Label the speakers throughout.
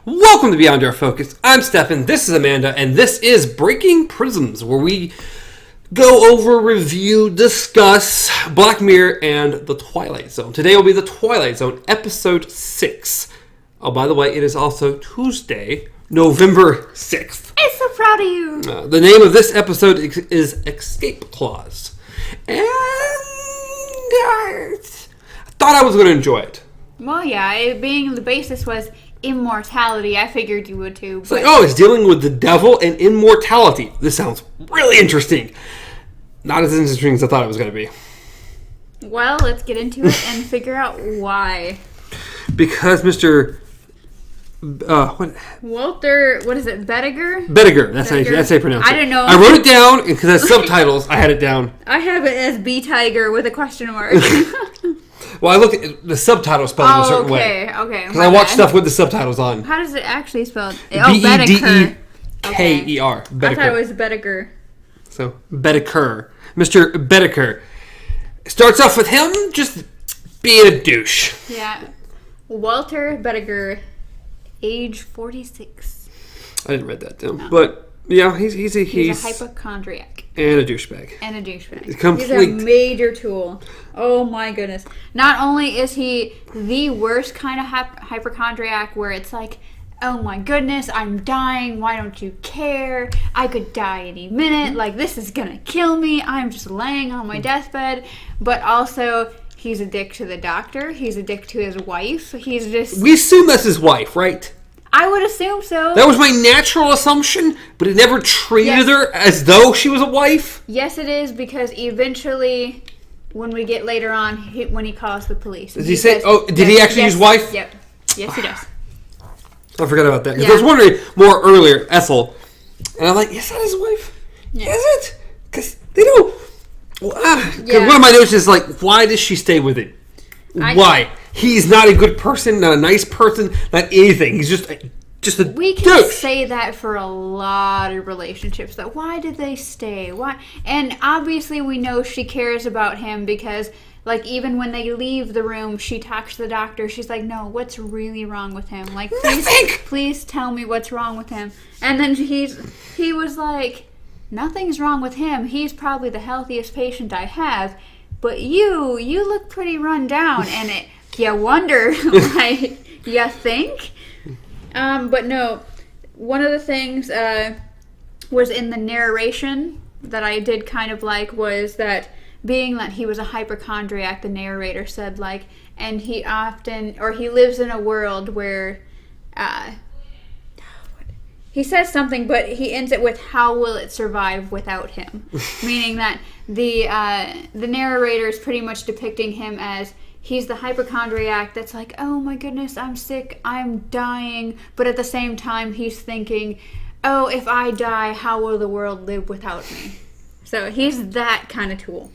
Speaker 1: Welcome to Beyond Our Focus. I'm Stefan, this is Amanda, and this is Breaking Prisms, where we go over, review, discuss Black Mirror and the Twilight Zone. Today will be the Twilight Zone, Episode 6. Oh, by the way, it is also Tuesday, November 6th.
Speaker 2: I'm so proud of you.
Speaker 1: The name of this episode is Escape Clause. And I thought I was going to enjoy it.
Speaker 2: Well, yeah, it being the basis was immortality. I figured you would too.
Speaker 1: But... it's dealing with the devil and immortality. This sounds really interesting. Not as interesting as I thought it was going to be.
Speaker 2: Well, let's get into it and figure out why.
Speaker 1: Because Mr.
Speaker 2: Walter, what is it, Bediger?
Speaker 1: Bediger, that's how you pronounce it.
Speaker 2: I didn't know.
Speaker 1: I wrote it down because as subtitles, I had it down.
Speaker 2: I have it as B-Tiger with a question mark.
Speaker 1: Well, I looked at the subtitle spelled in a certain way.
Speaker 2: Okay.
Speaker 1: Because I watch stuff with the subtitles on.
Speaker 2: How does it actually spell?
Speaker 1: Bediker.
Speaker 2: Okay.
Speaker 1: I thought
Speaker 2: it was Bediger.
Speaker 1: So, Bediker. Mr. Bediker. Starts off with him just being a douche.
Speaker 2: Yeah. Walter Bediger, age 46.
Speaker 1: I didn't write that down. No. But, yeah, he's a
Speaker 2: hypochondriac.
Speaker 1: And a douchebag.
Speaker 2: He's a major tool. Oh my goodness. Not only is he the worst kind of hypochondriac where it's like, oh my goodness, I'm dying, why don't you care? I could die any minute, like this is gonna kill me, I'm just laying on my deathbed. But also, he's a dick to the doctor, he's a dick to his wife, he's just...
Speaker 1: We assume that's his wife, right?
Speaker 2: I would assume so.
Speaker 1: That was my natural assumption, but it never treated her as though she was a wife?
Speaker 2: Yes, it is, because eventually, when we get later on, when he calls the police.
Speaker 1: Did he say, did he actually use wife?
Speaker 2: Yep. Yes, he does.
Speaker 1: I forgot about that. Because I was wondering more earlier, Ethel. And I'm like, is that his wife? Yeah. Is it? Because they don't... Because one of my notes is like, why does she stay with him? Why? He's not a good person, not a nice person, not anything. He's just a
Speaker 2: We can
Speaker 1: douche.
Speaker 2: say that for a lot of relationships. That why did they stay? Why? And obviously we know she cares about him because, like, even when they leave the room, she talks to the doctor. She's like, no, what's really wrong with him? Like, please tell me what's wrong with him. And then he was like, nothing's wrong with him. He's probably the healthiest patient I have. But you look pretty run down. And you wonder, like, you think? But no, one of the things was in the narration that I did kind of like was that being that he was a hypochondriac, the narrator said, like, and he lives in a world where, he says something, but he ends it with, how will it survive without him? Meaning that the narrator is pretty much depicting him as, he's the hypochondriac that's like, oh my goodness, I'm sick, I'm dying. But at the same time, he's thinking, oh, if I die, how will the world live without me? So he's that kind of tool.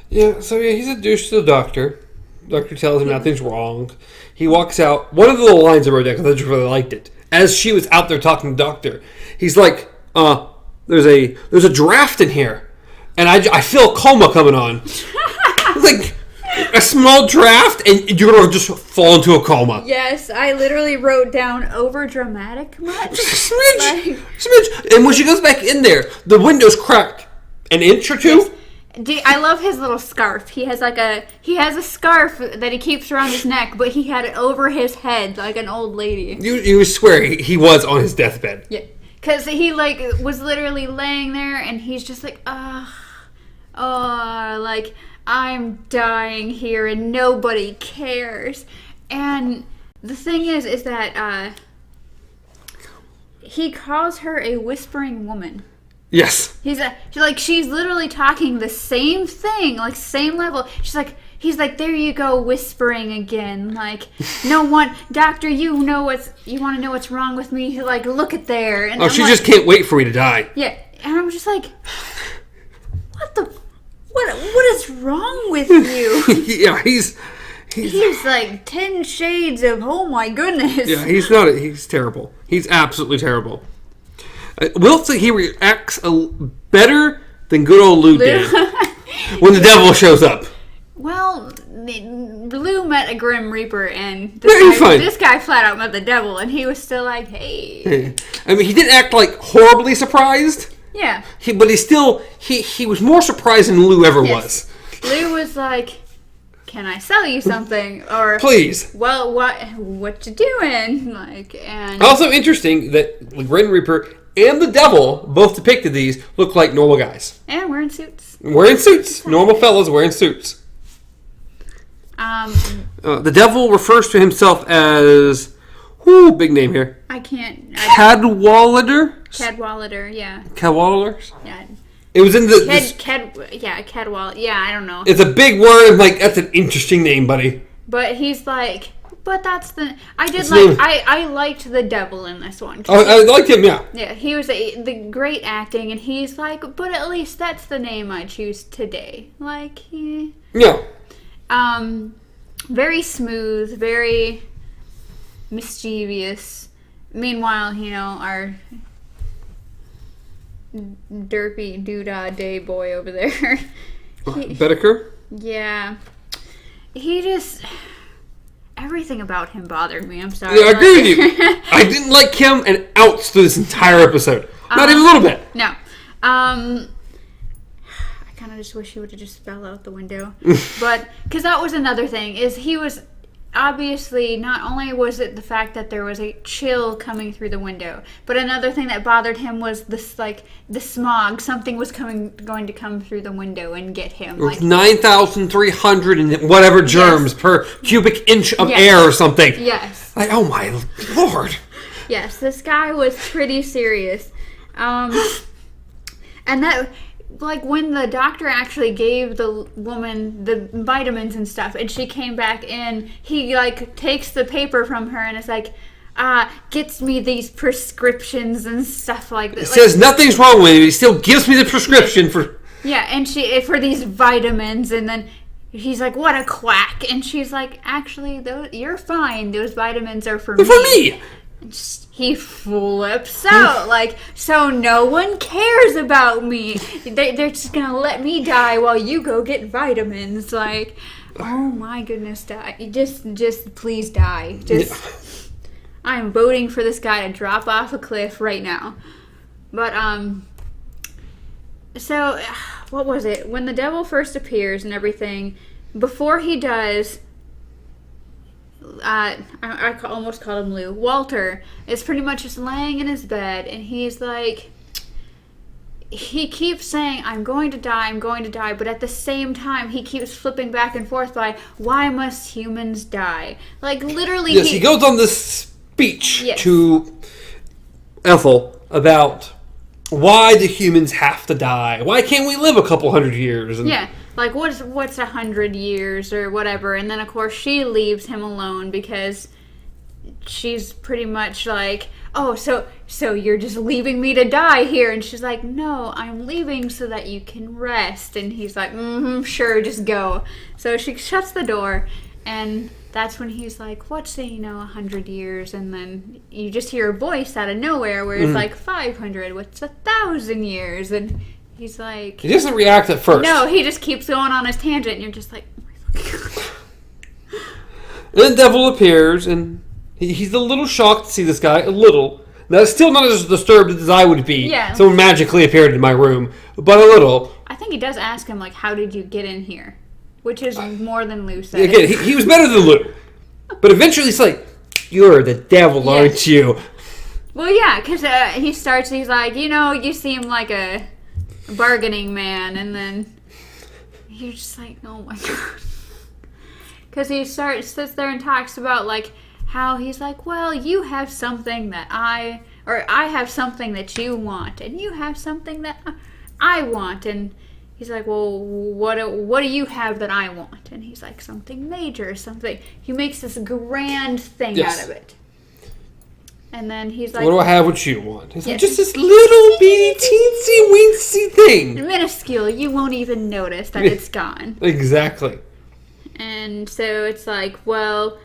Speaker 1: Yeah, he's a douche to the doctor. Doctor tells him nothing's wrong. He walks out. One of the little lines I wrote down, because I just really liked it. As she was out there talking to the doctor, he's like, there's a draft in here. And I feel a coma coming on. It's like... a small draft, and you're going to just fall into a coma.
Speaker 2: Yes, I literally wrote down over dramatic much.
Speaker 1: Just a smidge. And when she goes back in there, the window's cracked an inch or two.
Speaker 2: Yes. I love his little scarf. He has a scarf that he keeps around his neck, but he had it over his head like an old lady.
Speaker 1: You swear he was on his deathbed.
Speaker 2: Yeah, because he was literally laying there, and he's just like, like, I'm dying here and nobody cares. And the thing is that he calls her a whispering woman.
Speaker 1: Yes.
Speaker 2: She's literally talking the same thing, like same level. He's like, there you go, whispering again. Like, no one, doctor, you want to know what's wrong with me? Like, look at there. And
Speaker 1: she just can't wait for me to die.
Speaker 2: Yeah, and I'm just like, what is wrong with you?
Speaker 1: Yeah, he's
Speaker 2: like 10 shades of, oh my goodness.
Speaker 1: Yeah, he's terrible. He's absolutely terrible. We'll say he reacts better than good old Lou did when the devil shows up.
Speaker 2: Well, Lou met a Grim Reaper, and
Speaker 1: fine.
Speaker 2: this guy flat out met the devil, and he was still like, hey.
Speaker 1: I mean, he didn't act like horribly surprised.
Speaker 2: Yeah.
Speaker 1: But he was more surprised than Lou ever was.
Speaker 2: Lou was like, can I sell you something? Or
Speaker 1: please.
Speaker 2: Well, what you doing? Like, and
Speaker 1: also interesting that the Grim Reaper and the devil, both depicted these, look like normal guys.
Speaker 2: And wearing suits.
Speaker 1: Wearing suits. Normal fellas wearing suits. The devil refers to himself as, big name here.
Speaker 2: I can't.
Speaker 1: Cadwallader?
Speaker 2: Cadwallader, yeah.
Speaker 1: Cadwallers?
Speaker 2: Yeah.
Speaker 1: It was in the...
Speaker 2: Cadwallader. Yeah, I don't know.
Speaker 1: It's a big word. Like, that's an interesting name, buddy.
Speaker 2: But he's like... But that's the... I liked the devil in this one.
Speaker 1: Oh, I liked him, yeah.
Speaker 2: Yeah, he was the great acting, and he's like, but at least that's the name I choose today. Like,
Speaker 1: yeah.
Speaker 2: Very smooth, very mischievous. Meanwhile, our derpy doodah day boy over there.
Speaker 1: Bedecker?
Speaker 2: Yeah. He just... Everything about him bothered me. I'm sorry.
Speaker 1: Yeah, I agree with you. I didn't like him an ounce through this entire episode. Not even a little bit.
Speaker 2: No. I kind of just wish he would have just fell out the window. But, because that was another thing, is he was... Obviously, not only was it the fact that there was a chill coming through the window, but another thing that bothered him was this, the smog. Something was going to come through the window and get him.
Speaker 1: It was 9,300 and whatever germs per cubic inch of air or something.
Speaker 2: Yes.
Speaker 1: Like, oh my lord.
Speaker 2: Yes, this guy was pretty serious. And that... when the doctor actually gave the woman the vitamins and stuff, and she came back in, he, takes the paper from her and is like, gets me these prescriptions and stuff like that.
Speaker 1: It says nothing's wrong with it. He still gives me the prescription for...
Speaker 2: Yeah, and for these vitamins, and then he's like, what a quack. And she's like, actually, you're fine. Those vitamins are for me.
Speaker 1: They're for me!
Speaker 2: He flips out, so no one cares about me. They're just gonna let me die while you go get vitamins. Oh my goodness, die. Just please die. I'm voting for this guy to drop off a cliff right now. But, so, what was it? When the devil first appears and everything, before he does... I almost called him Lou. Walter is pretty much just laying in his bed, and he's like, he keeps saying, I'm going to die, but at the same time, he keeps flipping back and forth by, why must humans die? Literally...
Speaker 1: Yes, he goes on this speech to Ethel about why do humans have to die? Why can't we live a couple hundred years? And
Speaker 2: what's 100 years or whatever, and then of course she leaves him alone because she's pretty much like, oh, so you're just leaving me to die here, and she's like, no, I'm leaving so that you can rest, and he's like, sure, just go. So she shuts the door, and that's when he's like, what's 100 years, and then you just hear a voice out of nowhere where it's 500, what's 1,000 years, and he's like...
Speaker 1: He doesn't react at first.
Speaker 2: No, he just keeps going on his tangent, and you're just like...
Speaker 1: Then the devil appears, and he's a little shocked to see this guy. A little. Now, still not as disturbed as I would be.
Speaker 2: Yeah.
Speaker 1: Someone magically appeared in my room. But a little.
Speaker 2: I think he does ask him, how did you get in here? Which is more than Lou said.
Speaker 1: Again, he was better than Lou. But eventually he's like, you're the devil, aren't you?
Speaker 2: Well, yeah, because he's like, you seem like a bargaining man, and then you're just like, oh my god. Because he sits there and talks about, how he's like, well, you have something that I have something that you want, and you have something that I want, and he's like, well, what do you have that I want? And he's like, something major, something. He makes this grand thing out of it. And then he's like...
Speaker 1: What do I have what you want? He's like, just this little bitty teensy weensy thing.
Speaker 2: Minuscule. You won't even notice that it's gone.
Speaker 1: Exactly.
Speaker 2: And so it's like, well,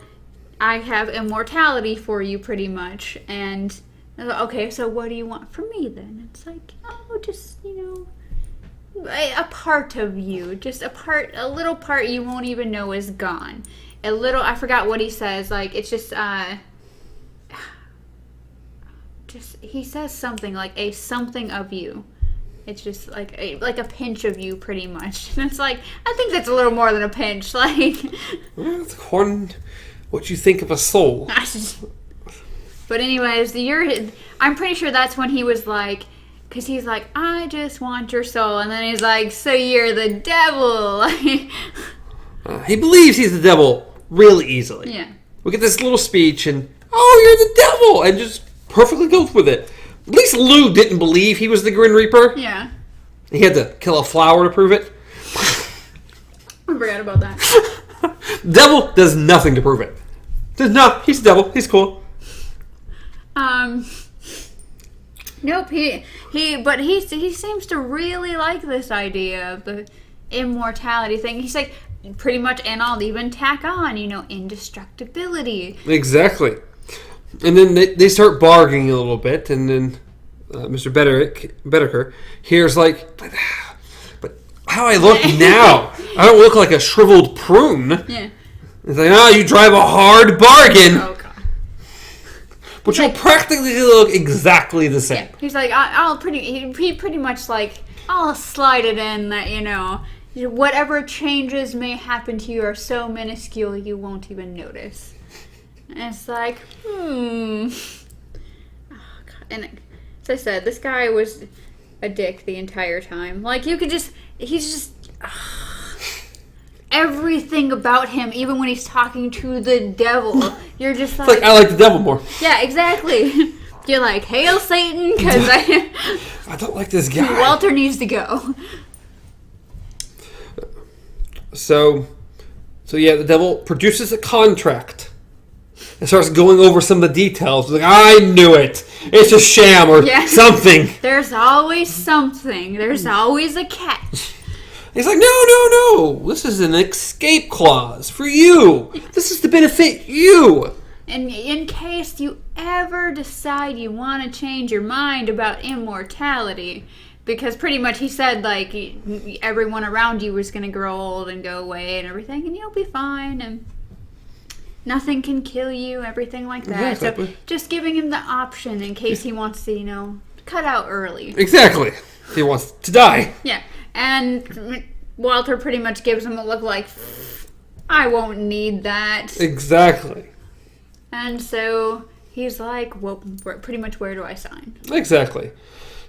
Speaker 2: I have immortality for you pretty much. And, okay, so what do you want from me then? It's like, oh, just, a part of you, just a little part you won't even know is gone. A little, I forgot what he says. Like it's just he says something like a something of you. It's just like a pinch of you, pretty much. And it's like, I think that's a little more than a pinch. Like,
Speaker 1: well, it's according to what you think of a soul.
Speaker 2: But anyways, I'm pretty sure that's when he was like, because he's like, I just want your soul. And then he's like, so you're the devil.
Speaker 1: He believes he's the devil really easily.
Speaker 2: Yeah.
Speaker 1: We get this little speech and, oh, you're the devil! And just perfectly goes with it. At least Lou didn't believe he was the Grim Reaper.
Speaker 2: Yeah.
Speaker 1: He had to kill a flower to prove it.
Speaker 2: I forgot about that.
Speaker 1: Devil does nothing to prove it. No, he's the devil. He's cool.
Speaker 2: Nope. He seems to really like this idea of the immortality thing. He's like, pretty much, and I'll even tack on, indestructibility. Exactly.
Speaker 1: And then they start bargaining a little bit, and then Mr. Bedecker hears like, but how I look now? I don't look like a shriveled prune. Yeah. It's like, oh, you drive a hard bargain. Oh, God. But you'll practically look exactly the same.
Speaker 2: Yeah. He's like, he pretty much like, I'll slide it in that, whatever changes may happen to you are so minuscule you won't even notice. And it's like, Oh, God. And as I said, this guy was a dick the entire time. Like, he's just... everything about him, even when he's talking to the devil, you're just like...
Speaker 1: It's like, I like the devil more.
Speaker 2: Yeah, exactly. You're like, hail Satan, because
Speaker 1: I don't like this guy.
Speaker 2: Walter needs to go.
Speaker 1: So yeah, the devil produces a contract and starts going over some of the details. Like, I knew it. It's a sham or something.
Speaker 2: There's always something. There's always a catch.
Speaker 1: He's like, no. This is an escape clause for you. This is to benefit you.
Speaker 2: And in case you ever decide you want to change your mind about immortality, because pretty much he said, like, everyone around you was going to grow old and go away and everything, and you'll be fine, and nothing can kill you, everything like that. Yeah, exactly. So just giving him the option in case he wants to, cut out early.
Speaker 1: Exactly. He wants to die.
Speaker 2: Yeah. And Walter pretty much gives him a look like, I won't need that.
Speaker 1: Exactly.
Speaker 2: And so he's like, well, pretty much where do I sign?
Speaker 1: Exactly.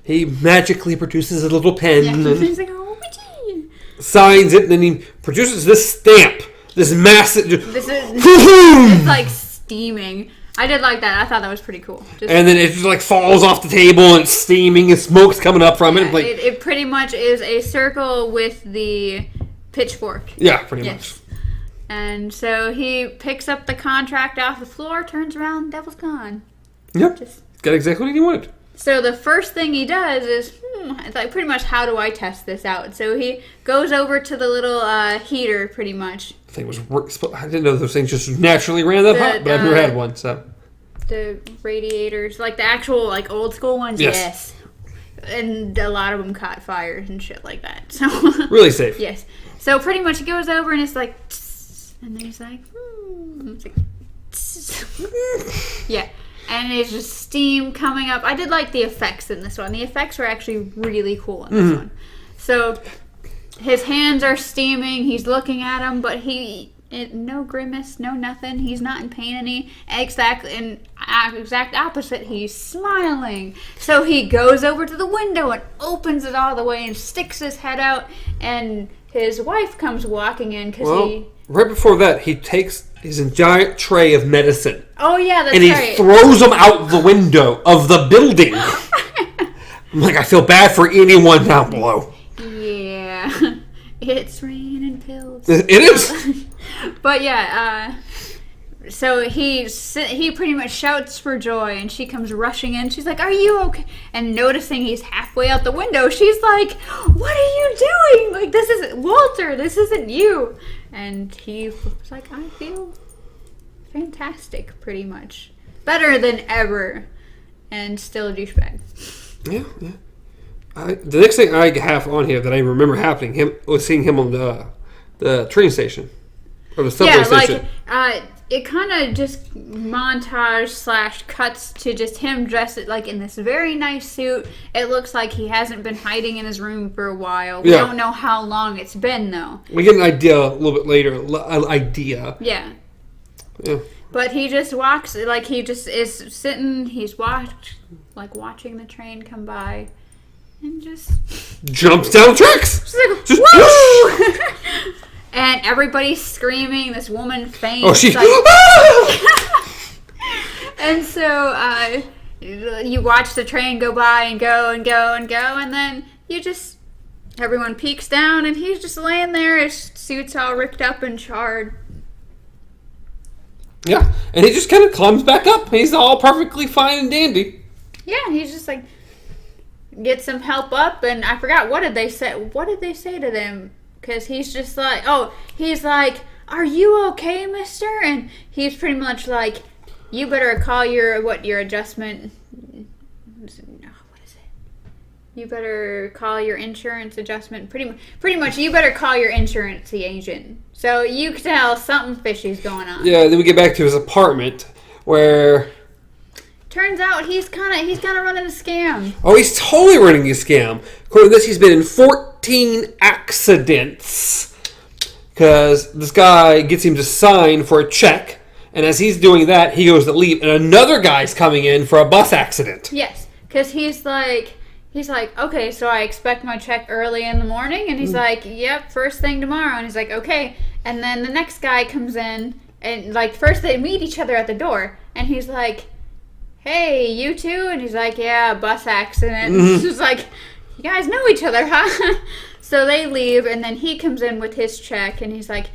Speaker 1: He magically produces a little pen and
Speaker 2: he's like, oh,
Speaker 1: signs it, and then he produces this stamp. This massive...
Speaker 2: It's like steaming. I did like that. I thought that was pretty cool.
Speaker 1: And then it just like falls off the table and it's steaming and smoke's coming up from it. Like,
Speaker 2: it pretty much is a circle with the pitchfork.
Speaker 1: Yeah, pretty much.
Speaker 2: And so he picks up the contract off the floor, turns around, devil's gone.
Speaker 1: Yep. Got exactly what he wanted.
Speaker 2: So the first thing he does is, it's like pretty much, how do I test this out? So he goes over to the little heater, pretty much.
Speaker 1: I didn't know those things just naturally ran that hot, but I've never had one, so.
Speaker 2: The radiators, like the actual, like, old school ones, yes. And a lot of them caught fire and shit like that. So
Speaker 1: really safe.
Speaker 2: Yes. So pretty much he goes over and it's like, and then he's like, It's like, yeah. And it's just steam coming up. I did like the effects in this one. The effects were actually really cool in this one. So his hands are steaming. He's looking at them, but no grimace, no nothing. He's not in pain any. Exact opposite. He's smiling. So he goes over to the window and opens it all the way and sticks his head out. And his wife comes walking in because
Speaker 1: right before that, he takes his giant tray of medicine.
Speaker 2: Oh, yeah, that's right.
Speaker 1: And he throws them out the window of the building. I'm like, I feel bad for anyone down below.
Speaker 2: Yeah. It's raining pills.
Speaker 1: It is.
Speaker 2: But, yeah, so he pretty much shouts for joy, and she comes rushing in. She's like, are you okay? And noticing he's halfway out the window, she's like, what are you doing? Like, this isn't Walter. This isn't you. And he was like, I feel fantastic, pretty much. Better than ever. And still a douchebag.
Speaker 1: Yeah. The next thing I have on here that I remember happening was seeing him on the train station or the subway station.
Speaker 2: It kind of just montage / cuts to just him dressed like in this very nice suit. It looks like he hasn't been hiding in his room for a while. We don't know how long it's been though.
Speaker 1: We get an idea a little bit later.
Speaker 2: Yeah.
Speaker 1: Yeah.
Speaker 2: But he just walks like he just is sitting. He's watching the train come by. And just
Speaker 1: jumps down the tracks.
Speaker 2: Just woo! And everybody's screaming. This woman faints.
Speaker 1: Oh, she.
Speaker 2: And so you watch the train go by and go and go and go, and then everyone peeks down, and he's just laying there. His suit's all ripped up and charred.
Speaker 1: Yeah, and he just kind of climbs back up. He's all perfectly fine and dandy.
Speaker 2: Yeah, he's just like. Get some help up, and I forgot what did they say. What did they say to them? Because he's just like, he's like, "Are you okay, mister?" And he's pretty much like, "You better call your adjustment. What is it? You better call your insurance adjustment. Pretty much, you better call your insurance agent." So you can tell something fishy's going on.
Speaker 1: Yeah. Then we get back to his apartment where.
Speaker 2: Turns out he's kind of running a scam.
Speaker 1: Oh, he's totally running a scam. According to this, he's been in 14 accidents. Because this guy gets him to sign for a check. And as he's doing that, he goes to leave. And another guy's coming in for a bus accident.
Speaker 2: Yes. Because he's like, okay, so I expect my check early in the morning. And he's like, yep, first thing tomorrow. And he's like, okay. And then the next guy comes in. And like, first they meet each other at the door. And he's like... Hey, you two? And he's like, yeah, bus accident. Mm-hmm. He's like, you guys know each other, huh? So they leave, and then he comes in with his check, and he's like,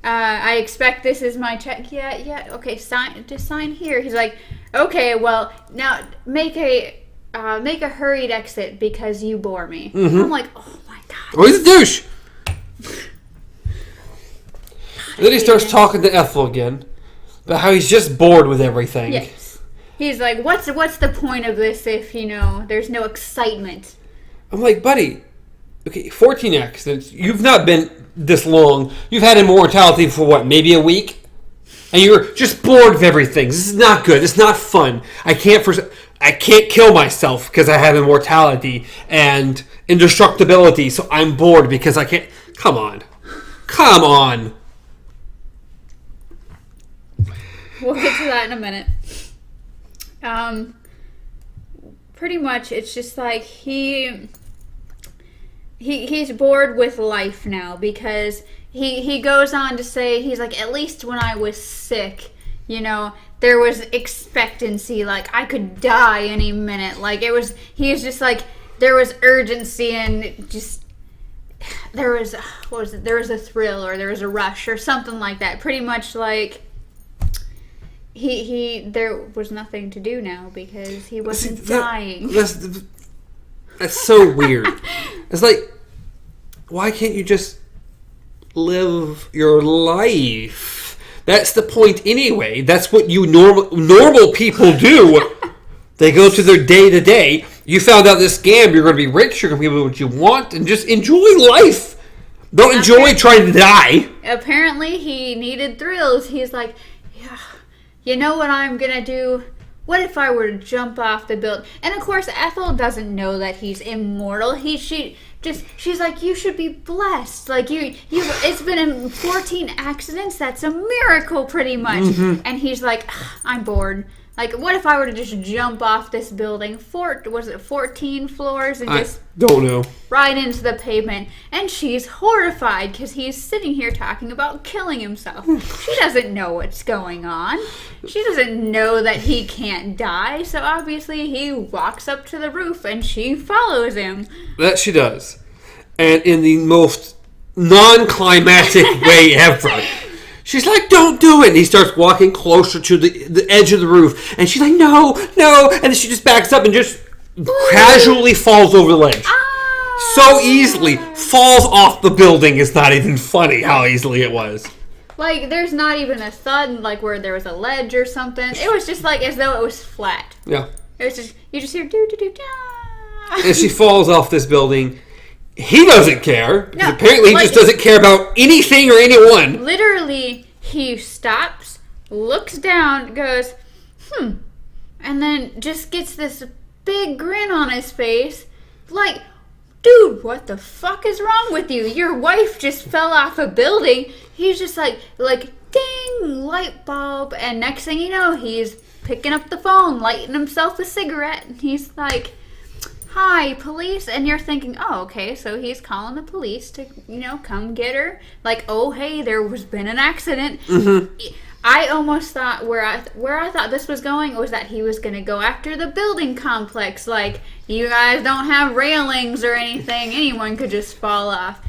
Speaker 2: I expect this is my check. Yeah, okay, sign here. He's like, okay, well, now make a hurried exit because you bore me. Mm-hmm. I'm like, oh my god.
Speaker 1: Oh, he's a douche. And then he starts talking to Ethel again about how he's just bored with everything.
Speaker 2: Yes. He's like, what's the point of this if, there's no excitement?
Speaker 1: I'm like, buddy, okay, 14 accidents. You've not been this long. You've had immortality for what, maybe a week? And you're just bored of everything. This is not good. It's not fun. I can't kill myself because I have immortality and indestructibility, so I'm bored because I can't. Come on.
Speaker 2: We'll get to that in a minute. Pretty much, it's just like he's bored with life now because he goes on to say, he's like, at least when I was sick, there was expectancy, like I could die any minute. Like he was just like, there was urgency and just, there was a thrill or there was a rush or something like that. Pretty much like, there was nothing to do now because he wasn't dying.
Speaker 1: That's so weird. It's like, why can't you just live your life? That's the point anyway. That's what you normal people do. They go to their day-to-day. You found out this scam, you're going to be rich, you're going to be able to do what you want, and just enjoy life. Don't enjoy trying to die.
Speaker 2: Apparently, he needed thrills. He's like, yeah. You know what I'm gonna do? What if I were to jump off the building? And of course, Ethel doesn't know that he's immortal. She's like, you should be blessed. Like it's been in 14 accidents. That's a miracle, pretty much. Mm-hmm. And he's like, I'm bored. Like, what if I were to just jump off this building? Was it 14 floors? And just
Speaker 1: don't know.
Speaker 2: Right into the pavement. And she's horrified because he's sitting here talking about killing himself. She doesn't know what's going on. She doesn't know that he can't die. So obviously he walks up to the roof and she follows him.
Speaker 1: That she does. And in the most non-climactic way ever. She's like, don't do it. And he starts walking closer to the edge of the roof. And she's like, no. And then she just backs up and just casually falls over the ledge. So easily. Falls off the building. It's not even funny how easily it was.
Speaker 2: Like, there's not even a thud, like, where there was a ledge or something. It was just like as though it was flat.
Speaker 1: Yeah.
Speaker 2: It was just, you just hear do-do-do-da.
Speaker 1: and she falls off this building. He doesn't care.
Speaker 2: No,
Speaker 1: apparently he just doesn't care about anything or anyone.
Speaker 2: Literally, he stops, looks down, goes, and then just gets this big grin on his face. Like, dude, what the fuck is wrong with you? Your wife just fell off a building. He's just like, ding, light bulb. And next thing you know, he's picking up the phone, lighting himself a cigarette. And he's like, hi, police. And you're thinking, oh, okay, so he's calling the police to, come get her. Like, oh, hey, there's been an accident. Mm-hmm. I almost thought where I thought this was going was that he was going to go after the building complex. Like, you guys don't have railings or anything. Anyone could just fall off.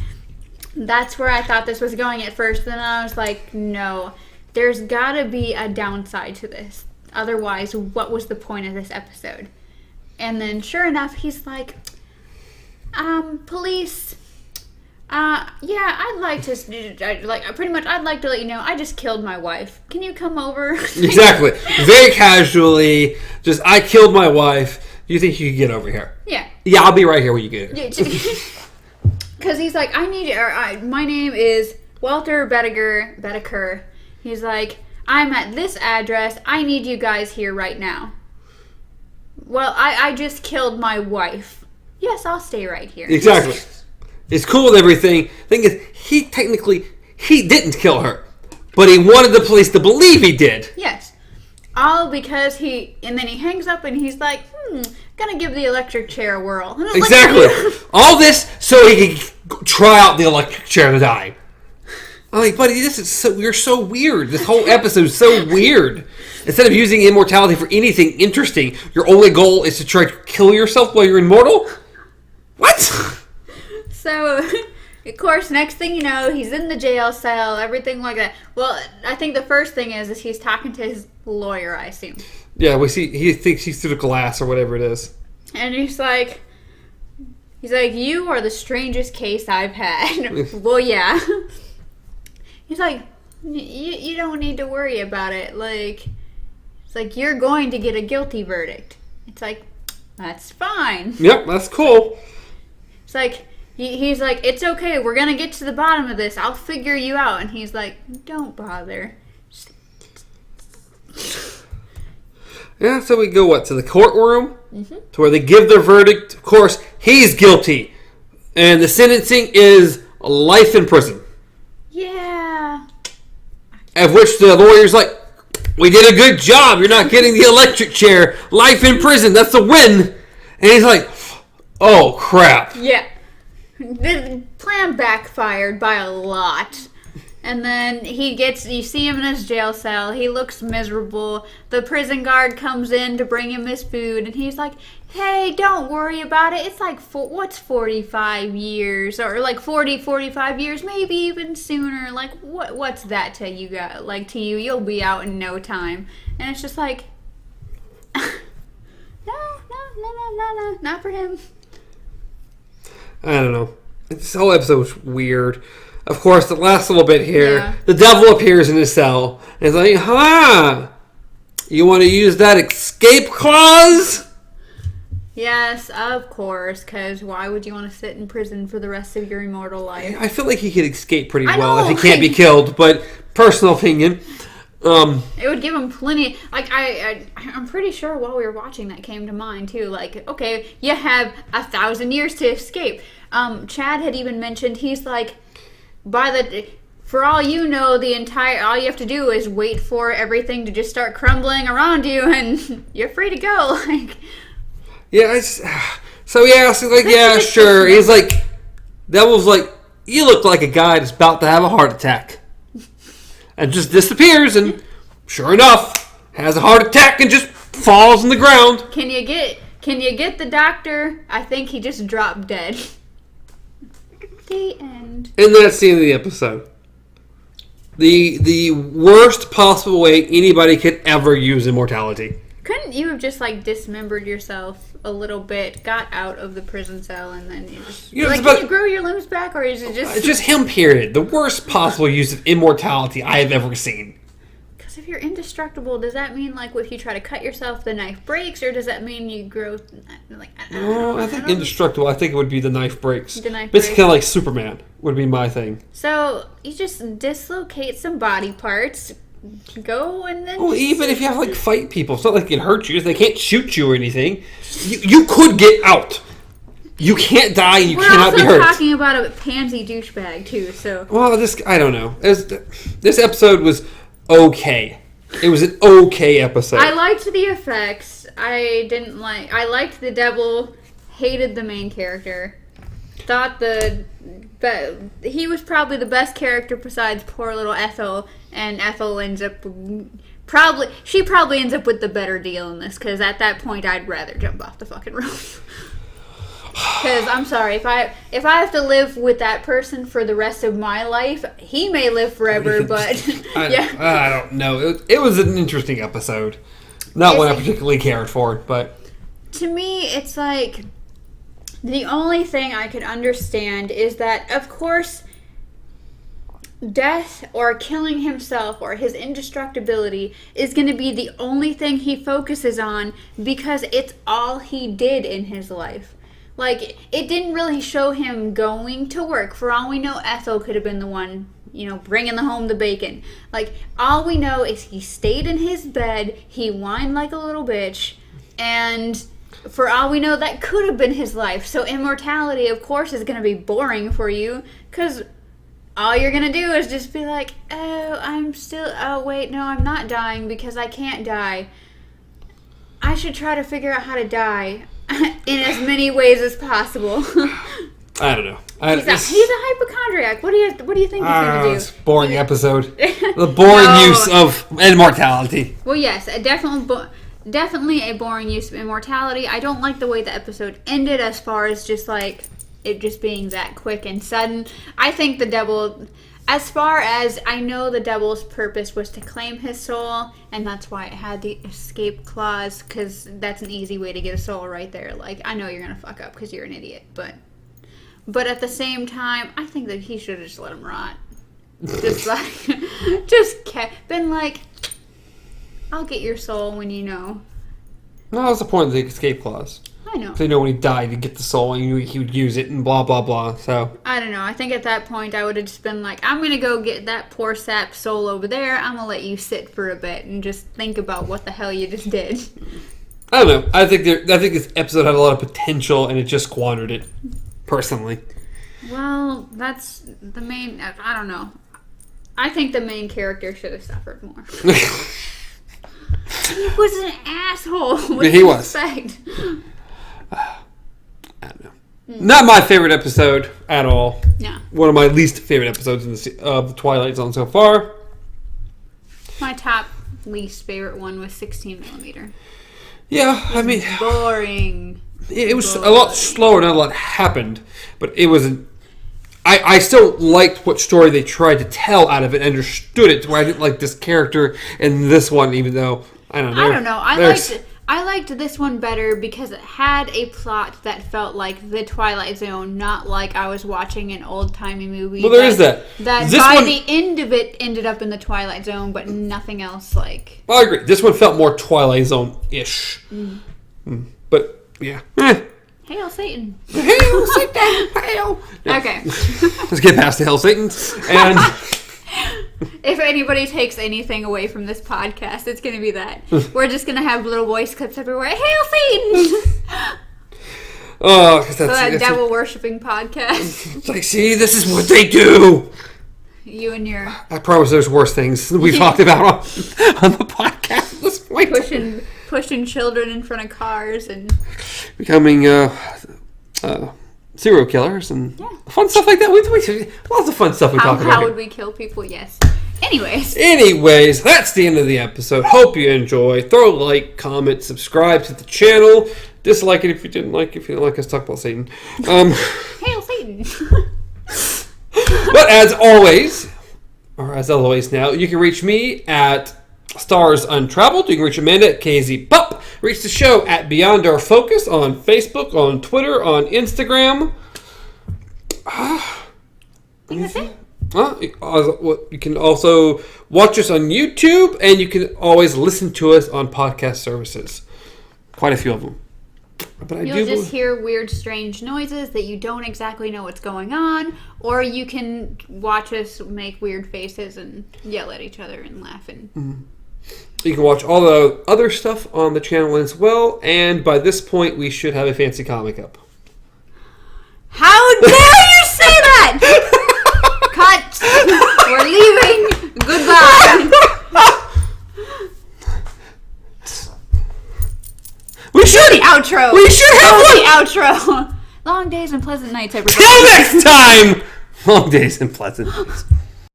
Speaker 2: That's where I thought this was going at first. Then I was like, no, there's got to be a downside to this. Otherwise, what was the point of this episode? And then sure enough, he's like, police... yeah, I'd like to, I'd like to let you know, I just killed my wife. Can you come over?
Speaker 1: Exactly. Very casually, just, I killed my wife. Do you think you could get over here?
Speaker 2: Yeah.
Speaker 1: Yeah, I'll be right here when you get here.
Speaker 2: Because he's like, my name is Walter Bedeker. He's like, I'm at this address. I need you guys here right now. Well, I just killed my wife. Yes, I'll stay right here.
Speaker 1: Exactly. It's cool with everything. Thing is, he didn't kill her, but he wanted the police to believe he did.
Speaker 2: Yes. All because and then he hangs up and he's like, gonna give the electric chair a whirl.
Speaker 1: Exactly. All this so he can try out the electric chair to die. I'm like, buddy, you're so weird. This whole episode is so weird. Instead of using immortality for anything interesting, your only goal is to try to kill yourself while you're immortal? What?
Speaker 2: So, of course, next thing you know, he's in the jail cell, everything like that. Well, I think the first thing is he's talking to his lawyer, I assume.
Speaker 1: Yeah, we see he thinks he's through the glass or whatever it is.
Speaker 2: And he's like, you are the strangest case I've had. Well, yeah. He's like, you don't need to worry about it. Like, it's like, you're going to get a guilty verdict. It's like, that's fine.
Speaker 1: Yep, that's cool.
Speaker 2: It's like... He's like, it's okay, we're going to get to the bottom of this. I'll figure you out. And he's like, don't bother.
Speaker 1: Yeah, so we go, to the courtroom?
Speaker 2: Mm-hmm.
Speaker 1: To where they give their verdict. Of course, he's guilty. And the sentencing is life in prison.
Speaker 2: Yeah.
Speaker 1: Of which the lawyer's like, we did a good job. You're not getting the electric chair. Life in prison, that's a win. And he's like, oh, crap.
Speaker 2: Yeah. The plan backfired by a lot. And then you see him in his jail cell. He looks miserable. The prison guard comes in to bring him his food. And he's like, hey, don't worry about it. It's like, what's 45 years? Or like 45 years, maybe even sooner. Like, what's that to you guys? Like, to you, you'll be out in no time. And it's just like, no, not for him.
Speaker 1: I don't know. This whole episode was weird. Of course, the last little bit here, The devil appears in his cell. And he's like, you want to use that escape clause?
Speaker 2: Yes, of course, because why would you want to sit in prison for the rest of your immortal life?
Speaker 1: I feel like he could escape pretty well if he can't be killed, but personal opinion.
Speaker 2: It would give him plenty. Like I'm pretty sure while we were watching that came to mind too. Like, okay, you have 1,000 years to escape. Chad had even mentioned he's like, for all you know, all you have to do is wait for everything to just start crumbling around you, and you're free to go. Like,
Speaker 1: yeah, so like, yeah, sure. He's like, Devil's like, you look like a guy that's about to have a heart attack. And just disappears, and sure enough, has a heart attack and just falls on the ground.
Speaker 2: Can you get the doctor? I think he just dropped dead. The end.
Speaker 1: And that's the end of the episode. The worst possible way anybody could ever use immortality.
Speaker 2: Couldn't you have just like dismembered yourself a little bit, got out of the prison cell, and then you just can you grow your limbs back, or is it just
Speaker 1: it's just him? Period. The worst possible use of immortality I have ever seen.
Speaker 2: Because Because if you're indestructible, does that mean, like, if you try to cut yourself, the knife breaks? Or does that mean you grow, like, I don't know.
Speaker 1: I think indestructible. I think it would be the knife breaks.
Speaker 2: The knife
Speaker 1: Basically
Speaker 2: breaks.
Speaker 1: kind of like Superman would be my thing.
Speaker 2: So, you just dislocate some body parts, go and then...
Speaker 1: Well, even if you have to, like, fight people, it's not like it can hurt you. They can't shoot you or anything. You could get out. You can't die and you cannot be hurt.
Speaker 2: We're also talking about a pansy douchebag, too, so...
Speaker 1: Well, I don't know. This episode was okay. It was an okay episode.
Speaker 2: I liked the effects. I liked the devil, hated the main character. Thought he was probably the best character besides poor little Ethel, and Ethel ends up... She probably ends up with the better deal in this, because at that point I'd rather jump off the fucking roof. Because I'm sorry, if I have to live with that person for the rest of my life, he may live forever. But
Speaker 1: I don't know. It was an interesting episode. Not one I particularly cared for, but
Speaker 2: to me, it's like the only thing I could understand is that, of course, death or killing himself or his indestructibility is going to be the only thing he focuses on because it's all he did in his life. Like, it didn't really show him going to work. For all we know, Ethel could have been the one, bringing home the bacon. Like, all we know is he stayed in his bed, he whined like a little bitch, and for all we know, that could have been his life. So immortality, of course, is going to be boring for you, because all you're going to do is just be like, wait, no, I'm not dying because I can't die. I should try to figure out how to die in as many ways as possible.
Speaker 1: I don't know.
Speaker 2: He's a hypochondriac. What do you think he's going to do?
Speaker 1: It's a boring episode. The boring use of immortality.
Speaker 2: Well, yes, definitely a boring use of immortality. I don't like the way the episode ended as far as just like it just being that quick and sudden. I think the devil... As far as I know, the devil's purpose was to claim his soul, and that's why it had the escape clause, because that's an easy way to get a soul right there. Like, I know you're going to fuck up because you're an idiot, but at the same time, I think that he should have just let him rot. Been like, I'll get your soul when you know.
Speaker 1: No, that's the point of the escape clause.
Speaker 2: I know.
Speaker 1: They know when he died, he'd get the soul, and he would use it, and blah, blah, blah, so...
Speaker 2: I don't know. I think at that point, I would have just been like, I'm going to go get that poor sap soul over there. I'm going to let you sit for a bit and just think about what the hell you just did.
Speaker 1: I don't know. I think this episode had a lot of potential, and it just squandered it, personally.
Speaker 2: Well, that's the main... I don't know. I think the main character should have suffered more. He was an asshole.
Speaker 1: He was. I don't know. Not my favorite episode at all.
Speaker 2: No.
Speaker 1: One of my least favorite episodes of the Twilight Zone so far.
Speaker 2: My top least favorite one was 16mm.
Speaker 1: Yeah, I mean...
Speaker 2: Boring.
Speaker 1: It was a lot slower, not a lot happened. But it wasn't... I still liked what story they tried to tell out of it, understood it, to where I didn't like this character in this one, even though... I don't know.
Speaker 2: I liked this one better because it had a plot that felt like the Twilight Zone, not like I was watching an old-timey movie.
Speaker 1: Well, there is that.
Speaker 2: That by the end of it ended up in the Twilight Zone, but nothing else like...
Speaker 1: Well, I agree. This one felt more Twilight Zone-ish. But, yeah.
Speaker 2: Hail Satan.
Speaker 1: Hail Satan. Hail. Yeah.
Speaker 2: Okay.
Speaker 1: Let's get past the Hail Satans. And...
Speaker 2: If anybody takes anything away from this podcast, it's going to be that. We're just going to have little voice clips everywhere. Hail Satan!
Speaker 1: Oh, because that's...
Speaker 2: that devil-worshipping podcast.
Speaker 1: It's like, see, this is what they do!
Speaker 2: You and your...
Speaker 1: I promise there's worse things we've talked about on the podcast at this point.
Speaker 2: Pushing children in front of cars and...
Speaker 1: Becoming serial killers and fun stuff like that. Lots of fun stuff we talk about.
Speaker 2: How would we kill people? Yes.
Speaker 1: Anyways, that's the end of the episode. Hope you enjoy. Throw a like, comment, subscribe to the channel. Dislike it if you didn't like it. If you don't like us talk about Satan.
Speaker 2: Hail Satan.
Speaker 1: But as always now, you can reach me at Stars Untraveled. You can reach Amanda at KZ Pup. Reach the show at Beyond Our Focus on Facebook, on Twitter, on Instagram.
Speaker 2: Think that's it?
Speaker 1: You can also watch us on YouTube, and you can always listen to us on podcast services. Quite a few of them. But
Speaker 2: You'll just hear weird, strange noises that you don't exactly know what's going on, or you can watch us make weird faces and yell at each other and laugh. And
Speaker 1: you can watch all the other stuff on the channel as well, and by this point, we should have a fancy comic up.
Speaker 2: How dare you say that? Cut. We're leaving. Goodbye.
Speaker 1: We should
Speaker 2: the outro.
Speaker 1: We should have
Speaker 2: the outro. Long days and pleasant nights, everybody.
Speaker 1: Till next time. Long days and pleasant nights.